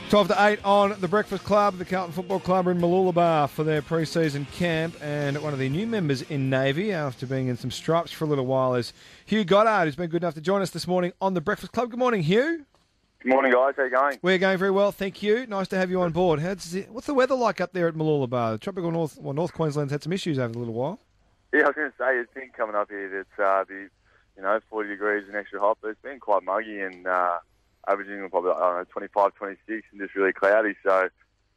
12 to 8 on the Breakfast Club. The Carlton Football Club are in Mooloolaba for their pre-season camp, and one of the new members in Navy, after being in some stripes for a little while, is Hugh Goddard, who's been good enough to join us this morning on the Breakfast Club. Good morning, Hugh. Good morning, guys. How are you going? We're going very well, thank you. Nice to have you on board. What's the weather like up there at Mooloolaba? Tropical North Queensland's had some issues over the little while. Yeah, I was going to say, it's been coming up here that's 40 degrees and extra hot, but it's been quite muggy and averaging probably, 25, 26 and just really cloudy. So,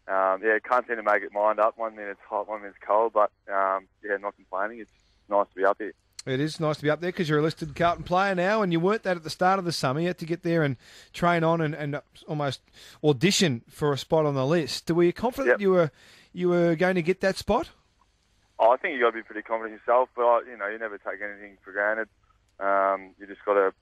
can't seem to make it mind up. 1 minute's hot, 1 minute's cold, but, not complaining. It's nice to be up here. It is nice to be up there because you're a listed Carlton player now, and you weren't that at the start of the summer. You had to get there and train on and almost audition for a spot on the list. Were you confident you were going to get that spot? I think you got to be pretty confident yourself, but you never take anything for granted. You just got to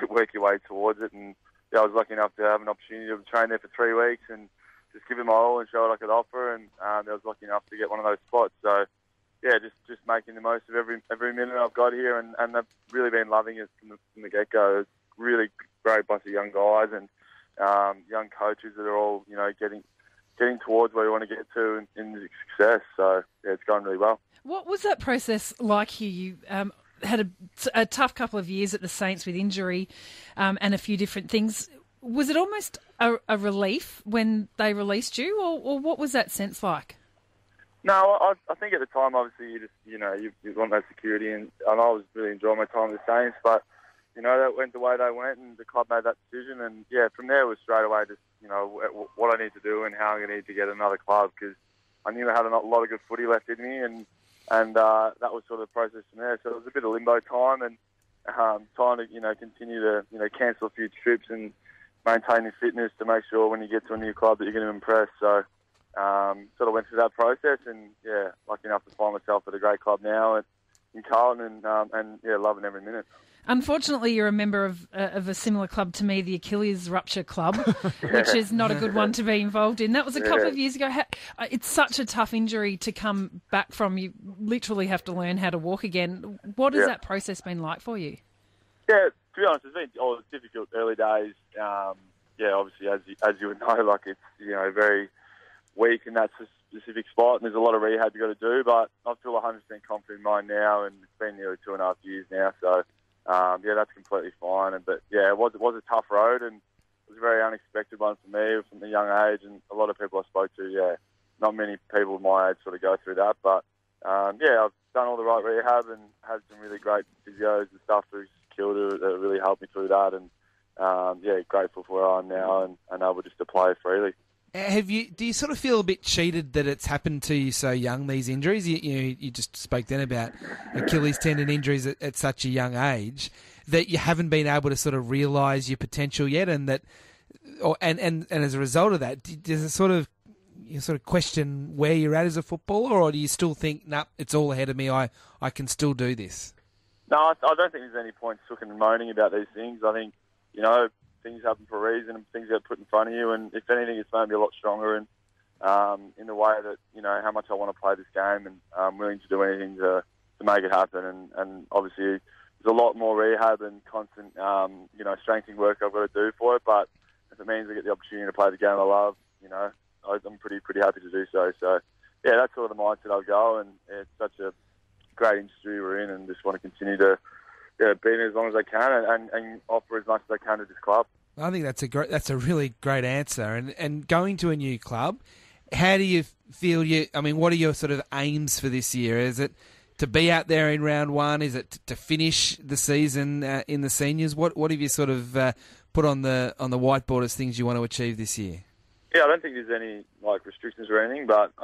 work your way towards it. And I was lucky enough to have an opportunity to train there for 3 weeks and just give it my all and show what I could offer. And I was lucky enough to get one of those spots. So. Yeah, just making the most of every minute I've got here, and I've really been loving it from the get-go. It's really great bunch of young guys and young coaches that are all getting towards where we want to get to in success. So yeah, it's going really well. What was that process like here? You had a tough couple of years at the Saints with injury and a few different things. Was it almost a relief when they released you, or what was that sense like? No, I think at the time, obviously, you want that security, and I was really enjoying my time with the Saints, but, that went the way they went, and the club made that decision, and, from there it was straight away just, what I need to do and how I'm going to need to get another club, because I knew I had a lot of good footy left in me, and that was sort of the process from there. So it was a bit of limbo time, and trying to, continue to, cancel a few trips and maintain your fitness to make sure when you get to a new club that you're going to impress, so... sort of went through that process, and lucky enough to find myself at a great club now in Carlton, and loving every minute. Unfortunately, you're a member of a similar club to me, the Achilles Rupture Club, which is not a good one to be involved in. That was a couple of years ago. It's such a tough injury to come back from. You literally have to learn how to walk again. What has that process been like for you? Yeah, to be honest, it's been difficult early days. Obviously, as you would know, it's very weak in that specific spot, and there's a lot of rehab you got to do, but I feel 100% confident in mine now, and it's been nearly 2.5 years now, so that's completely fine. But it was a tough road, and it was a very unexpected one for me from a young age, and a lot of people I spoke to, not many people my age sort of go through that, but I've done all the right rehab and had some really great physios and stuff who's killed it that really helped me through that, and grateful for where I am now and able just to play freely. Do you sort of feel a bit cheated that it's happened to you so young, these injuries? You just spoke then about Achilles tendon injuries at such a young age, that you haven't been able to sort of realise your potential yet, and as a result of that, does it you sort of question where you're at as a footballer, or do you still think, nah, it's all ahead of me, I can still do this? No, I don't think there's any point sooking and moaning about these things. I think, things happen for a reason, and things get put in front of you, and if anything, it's made me a lot stronger in the way that, how much I want to play this game, and I'm willing to do anything to make it happen, and obviously there's a lot more rehab and constant, strengthening work I've got to do for it, but if it means I get the opportunity to play the game I love, I'm pretty happy to do so. So, that's sort of the mindset I'll go, and it's such a great industry we're in, and just want to continue to be in as long as I can and offer as much as I can to this club. I think that's a really great answer. And going to a new club, how do you feel? What are your sort of aims for this year? Is it to be out there in round one? Is it to finish the season in the seniors? What have you sort of put on the whiteboard as things you want to achieve this year? Yeah, I don't think there's any restrictions or anything, but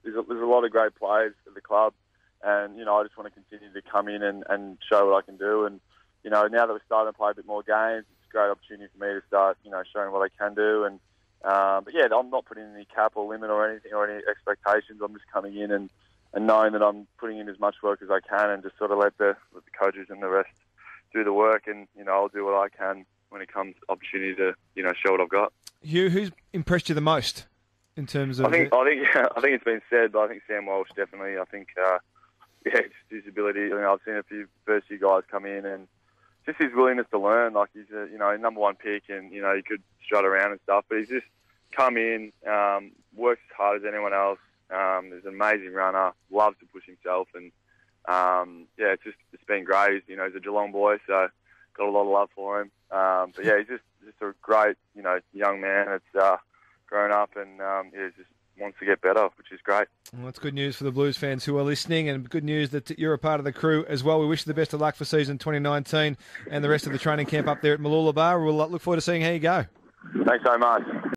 there's a lot of great players at the club. And, I just want to continue to come in and show what I can do. And, now that we're starting to play a bit more games, it's a great opportunity for me to start, showing what I can do. And, I'm not putting any cap or limit or anything or any expectations. I'm just coming in and knowing that I'm putting in as much work as I can, and just sort of let the coaches and the rest do the work. And, I'll do what I can when it comes to opportunity to, show what I've got. Hugh, who's impressed you the most in terms of... I think it's been said, but I think Sam Walsh definitely. I think... just his ability. I've seen first few guys come in, and just his willingness to learn. He's a number one pick, and he could strut around and stuff, but he's just come in, works as hard as anyone else. He's an amazing runner, loves to push himself, and it's been great. He's a Geelong boy, so got a lot of love for him. But yeah, he's just a great, young man that's grown up and just wants to get better, which is great. Well, that's good news for the Blues fans who are listening, and good news that you're a part of the crew as well. We wish you the best of luck for season 2019 and the rest of the training camp up there at Mooloolaba. We'll look forward to seeing how you go. Thanks so much.